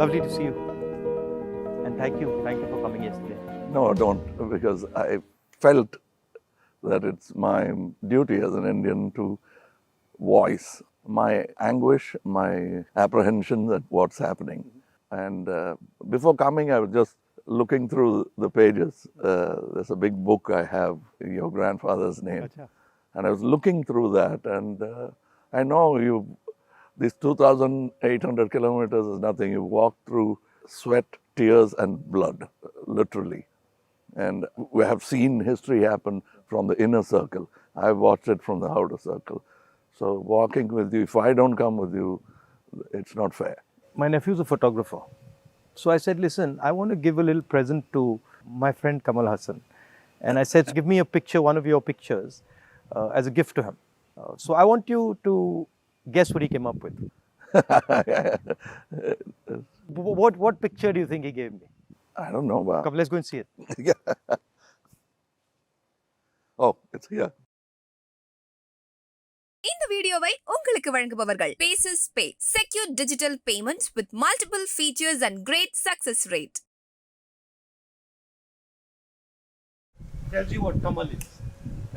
Lovely to see you. And thank you for coming yesterday. No, don't, because I felt that it's my duty as an Indian to voice my anguish, my apprehension at what's happening. And before coming, I was just looking through the pages. There's a big book I have, your grandfather's name. Acha. And I was looking through that, and I know these 2,800 kilometers is nothing. You walk through sweat, tears, and blood, literally. And we have seen history happen from the inner circle. I've watched it from the outer circle. So walking with you, if I don't come with you, it's not fair. My nephew's a photographer. So I said, listen, I want to give a little present to my friend Kamal Haasan. And I said, give me a picture, one of your pictures, as a gift to him. So I want you to guess what he came up with. What picture do you think he gave me? I don't know. Come, let's go and see it. Oh, it's here. இந்த வீடியோவை உங்களுக்கு வழங்குபவர்கள் பேசஸ் பே secure digital payments with multiple features and great success rate. Tells you what Kamal is,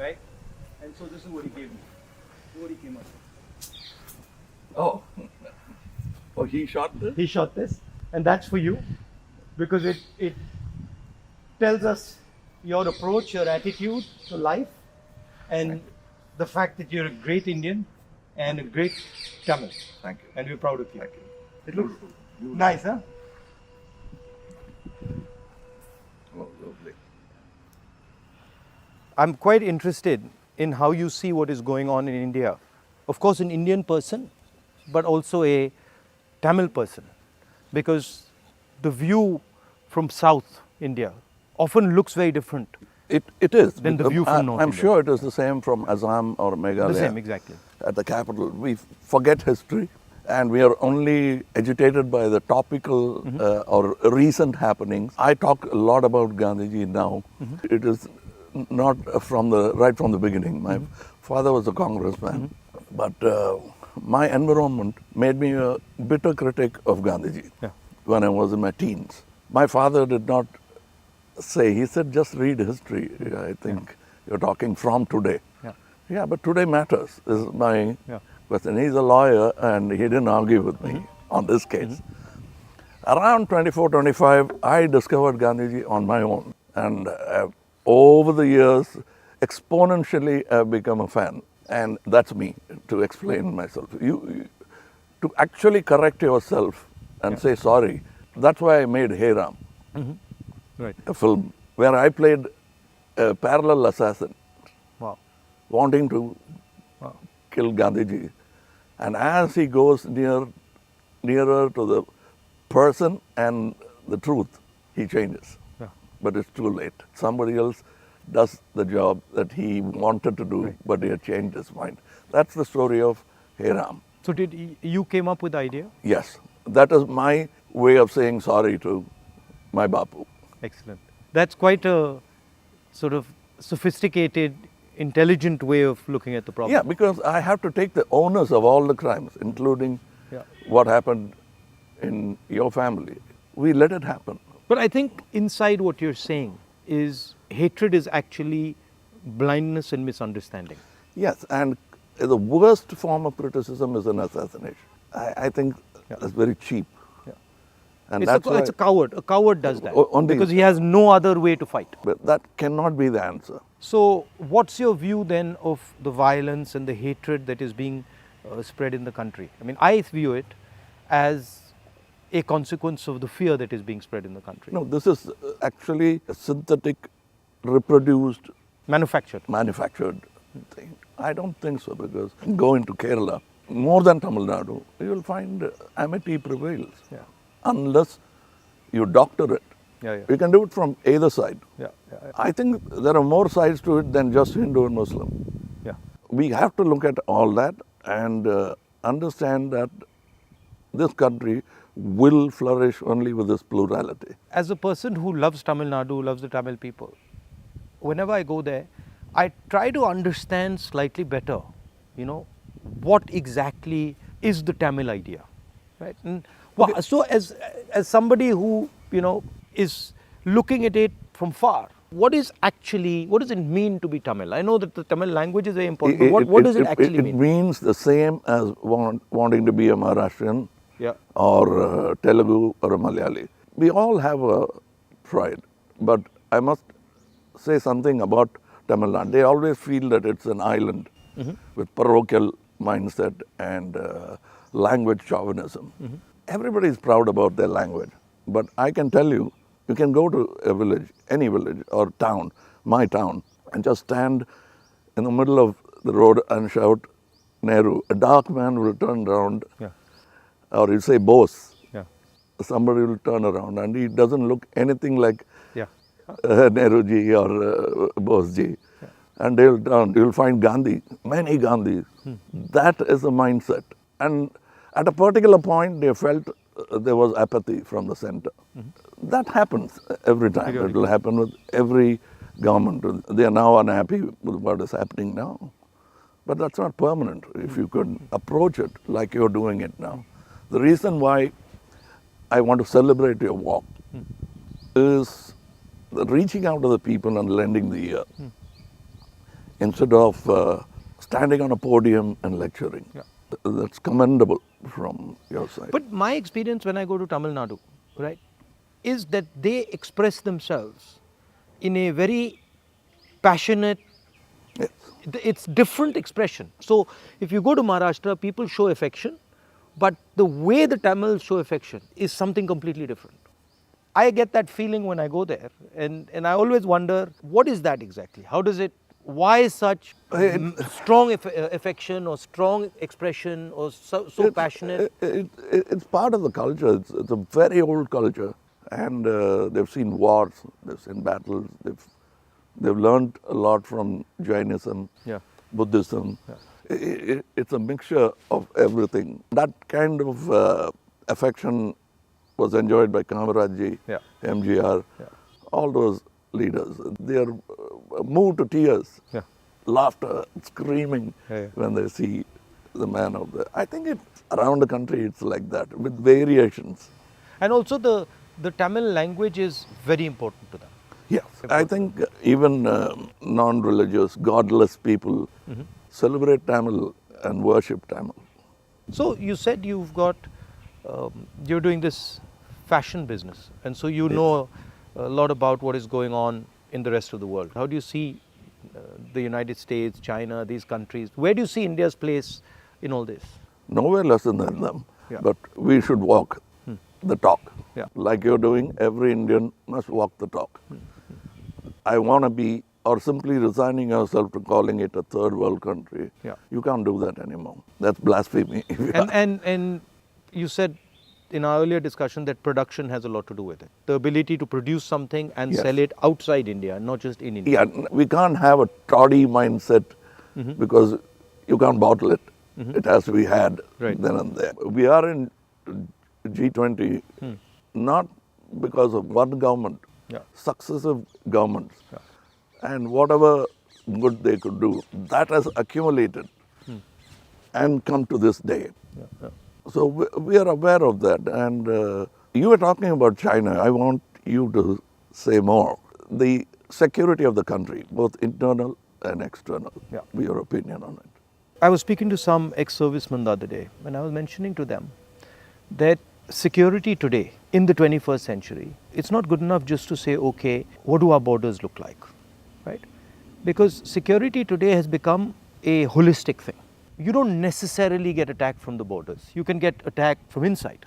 right? And so this is what he gave me. What he came up with. Oh, he shot this? He shot this, and that's for you, because it tells us your approach, your attitude to life, and the fact that you're a great Indian and a great Tamil. Thank you. And we're proud of you. Thank you. It looks nice, huh? Oh, lovely. I'm quite interested in how you see what is going on in India. Of course, an Indian person, but also a Tamil person, because the view from South India often looks very different. It is. Then the view from North I'm India. sure it is the same from Assam or Meghalaya. The same, exactly. At the capital. We forget history, and we are only agitated by the topical or recent happenings. I talk a lot about Gandhiji now. It is not right from the beginning. My father was a congressman, but my environment made me a bitter critic of Gandhiji when I was in my teens. My father did not say, he said, just read history. I think you're talking from today. Yeah, but today matters. This is my question. He's a lawyer, and he didn't argue with me on this case. Around 24, 25, I discovered Gandhiji on my own. And over the years, exponentially, I've become a fan. And that's me, to explain myself. To actually correct yourself and say sorry. That's why I made Hey Ram. Right. A film where I played a parallel assassin. Wow. Wanting to kill Gandhiji. And as he goes nearer to the person and the truth, he changes. Yeah. But it's too late. Somebody else does the job that he wanted to do, but he had changed his mind. That's the story of Hey Ram. So you came up with the idea? Yes. That is my way of saying sorry to my Bapu. Excellent. That's quite a sort of sophisticated, intelligent way of looking at the problem. Yeah, because I have to take the onus of all the crimes, including what happened in your family. We let it happen. But I think inside what you're saying is hatred is actually blindness and misunderstanding. Yes, and the worst form of criticism is an assassination. I think that's very cheap. And It's a coward. A coward does that because he has no other way to fight. But that cannot be the answer. So what's your view then of the violence and the hatred that is being spread in the country? I mean, I view it as a consequence of the fear that is being spread in the country. No, this is actually a synthetic, reproduced, manufactured thing. I don't think so, because go into Kerala, more than Tamil Nadu, you will find amity prevails. Unless you doctor it. You can do it from either side. I think there are more sides to it than just Hindu and Muslim. We have to look at all that and understand that this country will flourish only with this plurality. As a person who loves Tamil Nadu, loves the Tamil people, whenever I go there, I try to understand slightly better, what exactly is the Tamil idea. right? And, so as somebody who, you know, is looking at it from far, what does it mean to be Tamil? I know that the Tamil language is very important, but what does it actually mean? It means the same as wanting to be a Maharashtrian Yeah. or a Telugu or a Malayali. We all have a pride, but I must say something about Tamil Nadu. They always feel that it's an island with parochial mindset and language chauvinism. Everybody is proud about their language, but I can tell you, you can go to a village, any village or town, my town, and just stand in the middle of the road and shout, Nehru. A dark man will turn around, Yeah. or you say Bose. Yeah. Somebody will turn around and he doesn't look anything like Yeah. Nehru ji or Bose ji. Yeah. And they'll turn, you'll find Gandhi, many Gandhis. That is the mindset. And at a particular point, they felt there was apathy from the center. That happens every time. It will happen with every government. They are now unhappy with what is happening now. But that's not permanent if you could approach it like you're doing it now. The reason why I want to celebrate your walk is reaching out to the people and lending the ear instead of standing on a podium and lecturing. Yeah. That's commendable from your side. But my experience when I go to Tamil Nadu, right, is that they express themselves in a very passionate, Yes. it's different expression. So if you go to Maharashtra, people show affection, but the way the Tamils show affection is something completely different. I get that feeling when I go there, and I always wonder, what is that exactly? How does it, why such strong affection or strong expression or so passionate? It's part of the culture. It's a very old culture, and they've seen wars, they've seen battles, they've learned a lot from Jainism, Yeah. Buddhism. Yeah. It's a mixture of everything. That kind of affection was enjoyed by Kamaraj, Yeah. MGR, Yeah. all those leaders. They are moved to tears, Yeah. laughter, screaming Yeah. when they see the man out there. I think around the country it's like that with variations. And also the Tamil language is very important to them. Yes, I think even non-religious, godless people celebrate Tamil and worship Tamil. So you said you're doing this fashion business, and so you know a lot about what is going on in the rest of the world. How do you see the United States, China, these countries? Where do you see India's place in all this? Nowhere less than them, Yeah. but we should walk the talk. Yeah. Like you're doing, every Indian must walk the talk. I want to be, or simply resigning yourself to calling it a third world country. Yeah. You can't do that anymore. That's blasphemy. And you said in our earlier discussion that production has a lot to do with it. The ability to produce something and Yes. sell it outside India, not just in India. Yeah, we can't have a toddy mindset because you can't bottle it. It has to be had Right. then and there. We are in G20 not because of one government, Yeah. successive governments. Yeah. And whatever good they could do, that has accumulated and come to this day. Yeah, yeah. So we are aware of that. And you were talking about China. I want you to say more. The security of the country, both internal and external. Yeah. Your opinion on it. I was speaking to some ex-servicemen the other day, and I was mentioning to them that security today in the 21st century, it's not good enough just to say, okay, what do our borders look like, right? Because security today has become a holistic thing. You don't necessarily get attacked from the borders. You can get attacked from inside.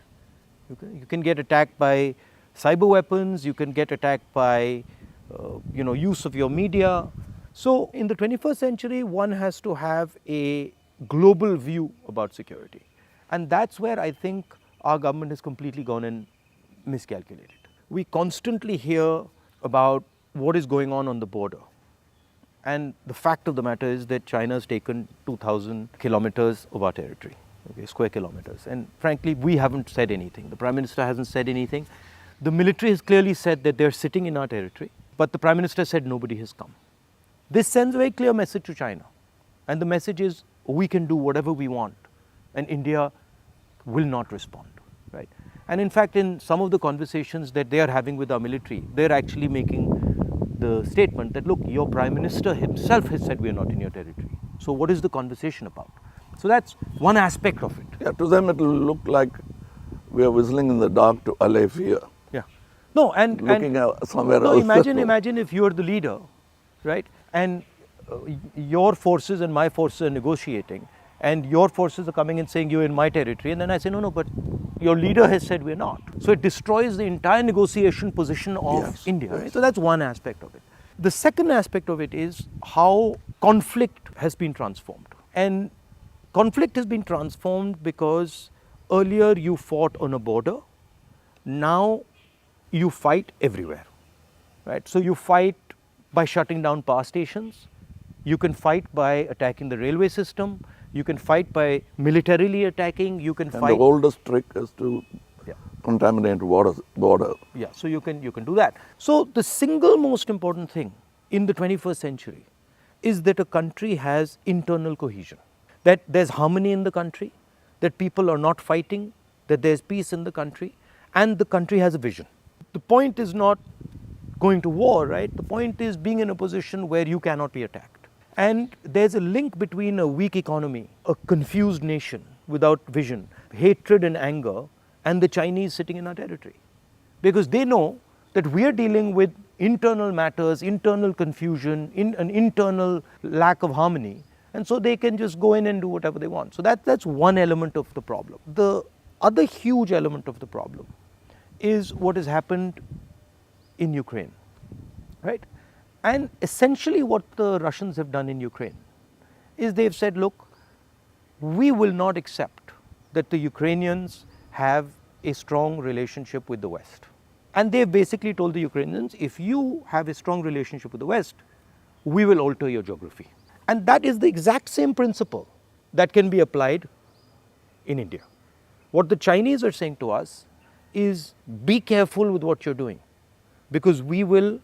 You can get attacked by cyber weapons. You can get attacked by, use of your media. So in the 21st century, one has to have a global view about security. And that's where I think our government has completely gone and miscalculated. We constantly hear about what is going on the border. And the fact of the matter is that China has taken 2,000 kilometers of our territory, okay, square kilometers. And frankly, we haven't said anything. The Prime Minister hasn't said anything. The military has clearly said that they're sitting in our territory, but the Prime Minister said nobody has come. This sends a very clear message to China. And the message is, we can do whatever we want, and India will not respond. right? And in fact, in some of the conversations that they are having with our military, they're actually making the statement that, look, your Prime Minister himself has said we are not in your territory. So what is the conversation about? So that's one aspect of it. Yeah, to them it will look like we are whistling in the dark to allay fear. Yeah. No, and Looking somewhere no, else. imagine if you are the leader, right? And your forces and my forces are negotiating, and your forces are coming and saying you're in my territory, and then I say no, but your leader has said we're not. So it destroys the entire negotiation position of Yes, India. yes. Right? So that's one aspect of it. The second aspect of it is how conflict has been transformed, and conflict has been transformed because earlier you fought on a border, now you fight everywhere, right? So you fight by shutting down power stations, you can fight by attacking the railway system, you can fight by militarily attacking, you can And fight. the oldest trick is to Yeah. contaminate border. Yeah, so you can do that. So the single most important thing in the 21st century is that a country has internal cohesion, that there's harmony in the country, that people are not fighting, that there's peace in the country, and the country has a vision. The point is not going to war, right? The point is being in a position where you cannot be attacked. And there's a link between a weak economy, a confused nation without vision, hatred and anger, and the Chinese sitting in our territory. Because they know that we are dealing with internal matters, internal confusion, an internal lack of harmony, and so they can just go in and do whatever they want. So that's one element of the problem. The other huge element of the problem is what has happened in Ukraine, right? And essentially what the Russians have done in Ukraine is they've said, look, we will not accept that the Ukrainians have a strong relationship with the West. And they've basically told the Ukrainians, if you have a strong relationship with the West, we will alter your geography. And that is the exact same principle that can be applied in India. What the Chinese are saying to us is, be careful with what you're doing, because we will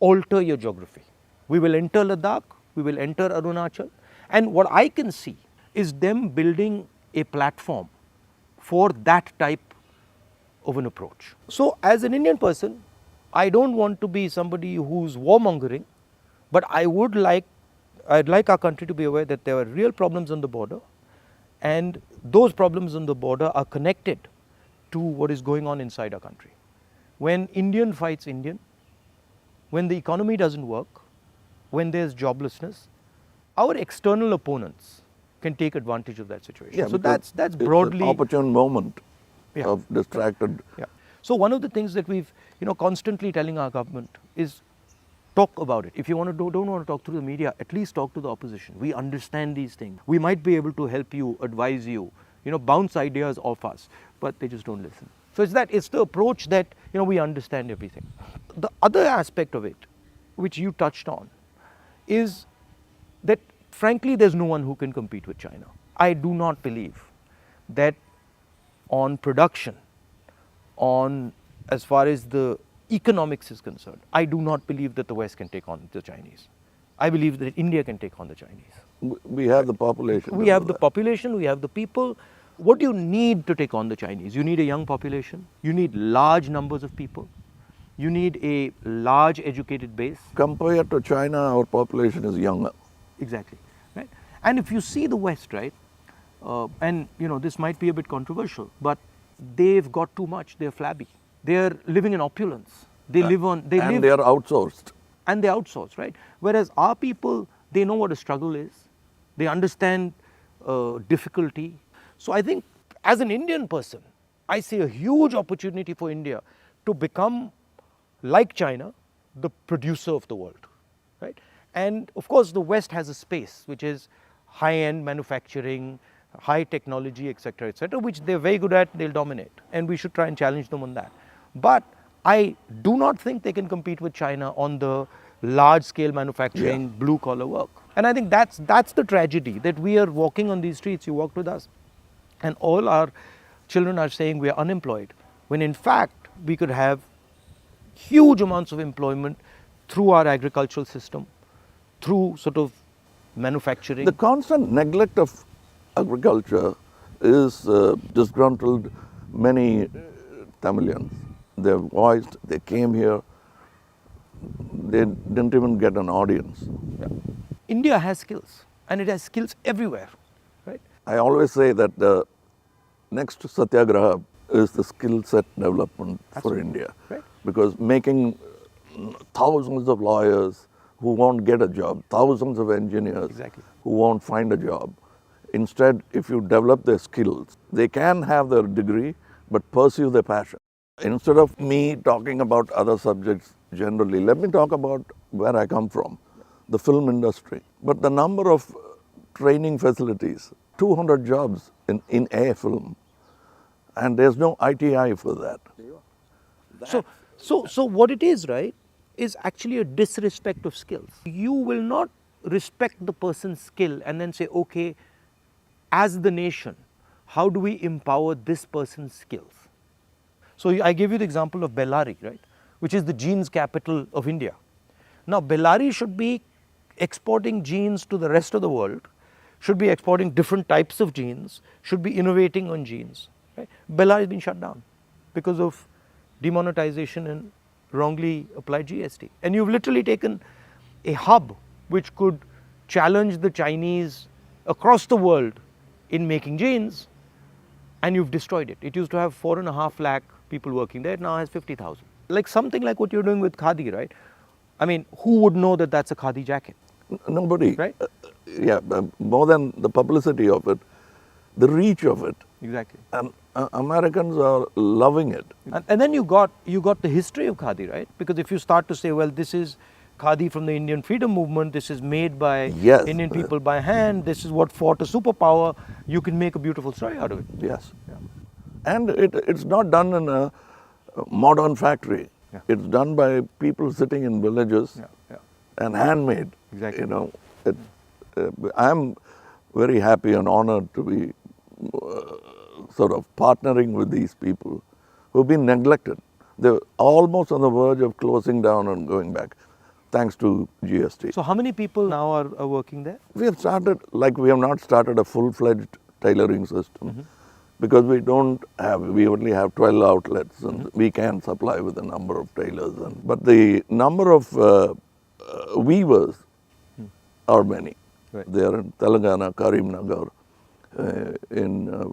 alter your geography. We will enter Ladakh, we will enter Arunachal, and what I can see is them building a platform for that type of an approach. So as an Indian person, I don't want to be somebody who's warmongering, but I'd like our country to be aware that there are real problems on the border, and those problems on the border are connected to what is going on inside our country. When Indian fights Indian, when the economy doesn't work, when there's joblessness, our external opponents can take advantage of that situation. Yeah, so because that's it's broadly an opportune moment Yeah. of distracted. Yeah. So one of the things that we've constantly telling our government is talk about it. If you don't want to talk to the media, at least talk to the opposition. We understand these things. We might be able to help you, advise you, bounce ideas off us, but they just don't listen. So it's the approach that we understand everything. The other aspect of it, which you touched on, is that frankly there's no one who can compete with China. I do not believe that on production, on as far as the economics is concerned, I do not believe that the West can take on the Chinese. I believe that India can take on the Chinese. We have the population. We have the population, we have the people. What do you need to take on the Chinese? You need a young population, you need large numbers of people, you need a large educated base. Compared to China, our population is younger. Exactly, right? And if you see the West, right, and this might be a bit controversial, but they've got too much, they're flabby. They're living in opulence. They are outsourced. And they outsource, right? Whereas our people, they know what a struggle is. They understand difficulty. So I think as an Indian person, I see a huge opportunity for India to become, like China, the producer of the world, right? And of course, the West has a space, which is high-end manufacturing, high technology, etc., which they're very good at, they'll dominate. And we should try and challenge them on that. But I do not think they can compete with China on the large-scale manufacturing, blue-collar work. And I think that's the tragedy, that we are walking on these streets, you walked with us, and all our children are saying we are unemployed, when in fact we could have huge amounts of employment through our agricultural system, through sort of manufacturing. The constant neglect of agriculture is disgruntled many Tamilians. They voiced, they came here, they didn't even get an audience. India has skills, and it has skills everywhere, right? I always say that the next Satyagraha is the skill set development for India. Right. Because making thousands of lawyers who won't get a job, thousands of engineers Exactly. who won't find a job. Instead, if you develop their skills, they can have their degree but pursue their passion. Instead of me talking about other subjects generally, let me talk about where I come from, the film industry. But the number of training facilities, 200 jobs in a film, and there's no ITI for that. So what it is, right, is actually a disrespect of skills. You will not respect the person's skill and then say, okay, as the nation, how do we empower this person's skills? So I gave you the example of Bellary, right, which is the jeans capital of India. Now, Bellary should be exporting jeans to the rest of the world, should be exporting different types of jeans, should be innovating on jeans. Right? Bellary has been shut down because of demonetization and wrongly applied GST. And you've literally taken a hub which could challenge the Chinese across the world in making jeans, and you've destroyed it. It used to have 4.5 lakh people working there, it now has 50,000. Like something like what you're doing with Khadi, right? I mean, who would know that that's a Khadi jacket? Nobody. Right? More than the publicity of it, the reach of it. Exactly. And Americans are loving it. And then you got the history of Khadi, right? Because if you start to say, well, this is Khadi from the Indian freedom movement, this is made by Yes. Indian people by hand, this is what fought a superpower, you can make a beautiful story out of it. Yes. And it's not done in a modern factory. Yeah. It's done by people sitting in villages and handmade. Exactly. You know, I'm very happy and honored to be sort of partnering with these people who've been neglected. They're almost on the verge of closing down and going back, thanks to GST. So how many people now are working there? We have started, like we have not started a full-fledged tailoring system because we only have 12 outlets and we can supply with a number of tailors. But the number of weavers are many. Right. They are in Telangana, Karimnagar.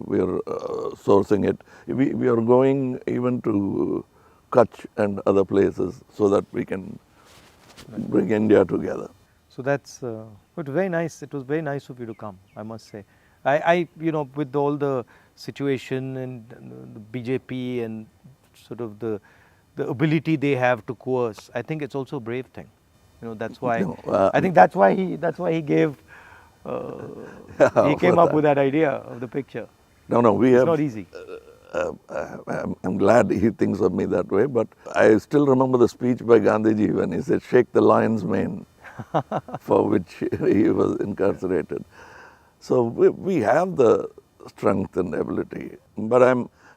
We are sourcing it. We are going even to Kutch and other places so that we can bring India together. So that's it was very nice. It was very nice of you to come, I must say. I with all the situation and the BJP and sort of the ability they have to coerce, I think it's also a brave thing. That's why I think that's why he gave he came up with that idea of the picture. No, It's not easy. I'm glad he thinks of me that way, but I still remember the speech by Gandhiji when he said, "Shake the lion's mane," for which he was incarcerated. So we have the strength and ability. But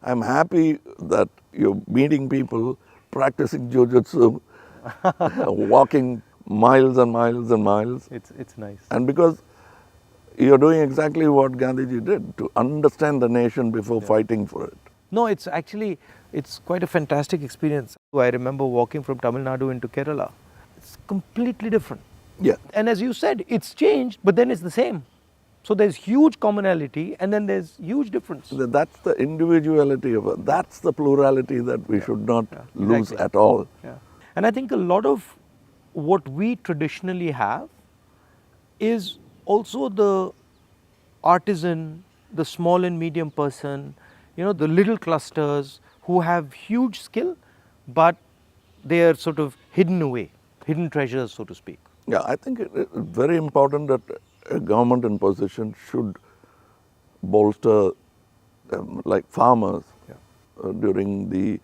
I'm happy that you're meeting people, practicing jujitsu, walking miles and miles and miles. It's nice. And because you're doing exactly what Gandhiji did, to understand the nation before fighting for it. No, it's quite a fantastic experience. I remember walking from Tamil Nadu into Kerala. It's completely different. Yeah. And as you said, it's changed, but then it's the same. So there's huge commonality and then there's huge difference. That's the individuality of it. That's the plurality that we should not lose exactly. at all. Yeah. And I think a lot of what we traditionally have is also the artisan, the small and medium person, the little clusters who have huge skill, but they are sort of hidden away, hidden treasures, so to speak. Yeah, I think it's very important that a government in position should bolster like farmers during the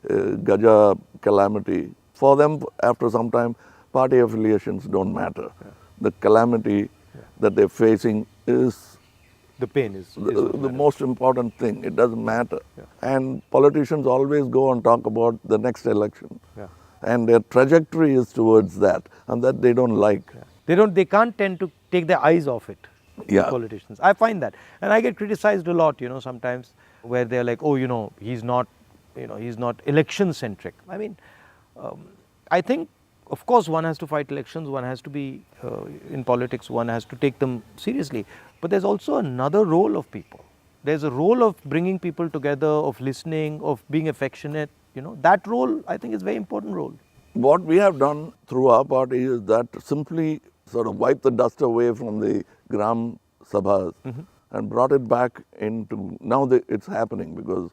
Gaja calamity. For them, after some time, party affiliations don't matter. The calamity that they're facing is the pain is the most important thing. It doesn't matter. And politicians always go and talk about the next election. And their trajectory is towards that, and that they don't like. They can't tend to take their eyes off it, politicians. I find that. And I get criticized a lot, sometimes where they're like, oh, he's not election centric. I mean, I think, of course, one has to fight elections, one has to be in politics, one has to take them seriously. But there's also another role of people. There's a role of bringing people together, of listening, of being affectionate. That role, I think, is a very important role. What we have done through our party is that simply sort of wipe the dust away from the Gram Sabhas and brought it back into, now it's happening because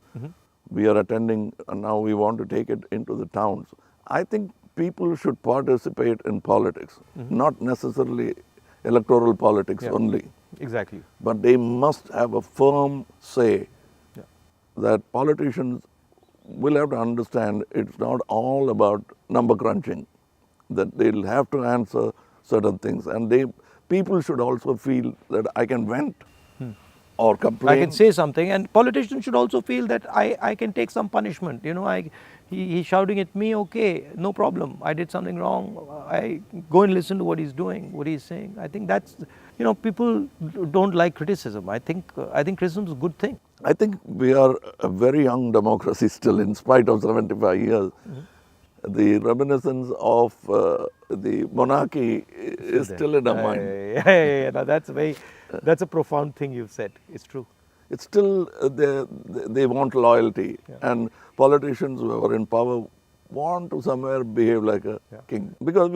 we are attending and now we want to take it into the towns. I think people should participate in politics, not necessarily electoral politics only. Exactly. But they must have a firm say that politicians will have to understand it's not all about number crunching, that they'll have to answer certain things. And people should also feel that I can vent or complain. I can say something, and politicians should also feel that I can take some punishment. He's shouting at me, okay, no problem. I did something wrong. I go and listen to what he's doing, what he's saying. I think that's, people don't like criticism. I think criticism is a good thing. I think we are a very young democracy still, in spite of 75 years. The reminiscence of the monarchy is still in our mind. Yeah. Now that's a profound thing you've said. It's true. It's still, they want loyalty. And politicians who are in power want to somewhere behave like a king. Because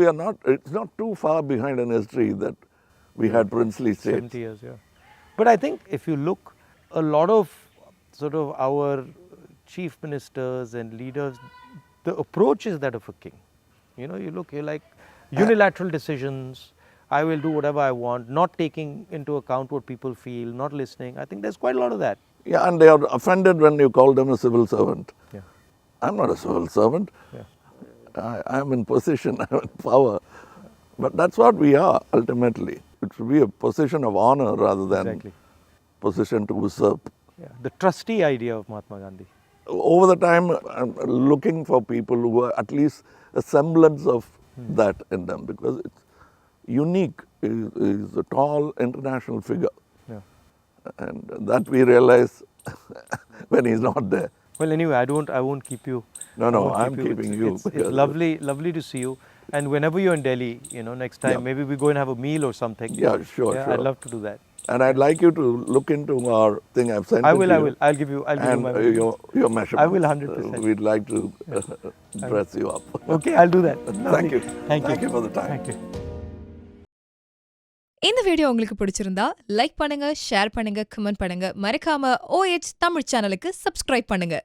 it's not too far behind in history that we had princely states. 70 years, yeah. But I think if you look, a lot of sort of our chief ministers and leaders, the approach is that of a king. You're like unilateral decisions. I will do whatever I want, not taking into account what people feel, not listening. I think there's quite a lot of that. Yeah, and they are offended when you call them a civil servant. Yeah. I'm not a civil servant. Yeah. I'm in position, I'm in power. But that's what we are, ultimately. It should be a position of honor rather than position to usurp. Yeah. The trustee idea of Mahatma Gandhi. Over the time, I'm looking for people who are at least a semblance of that in them, because it's unique. Is a tall international figure. Yeah. And that we realize when he's not there. Well, anyway, I won't keep you. No, I'm keeping you. It's lovely to see you. And whenever you're in Delhi, next time, maybe we go and have a meal or something. Yeah, sure. I'd love to do that. And I'd like you to look into our thing I've sent I will. I'll give you and my your measurements. I will 100%. We'd like to dress you up. Okay, I'll do that. Thank you. Thank you for the time. Thank you. இந்த video உங்களுக்கு பிடிச்சிருந்தா like பண்ணுங்க, share பண்ணுங்க, comment பண்ணுங்க. மறக்காம OH Tamil சேனலுக்கு subscribe பண்ணுங்க.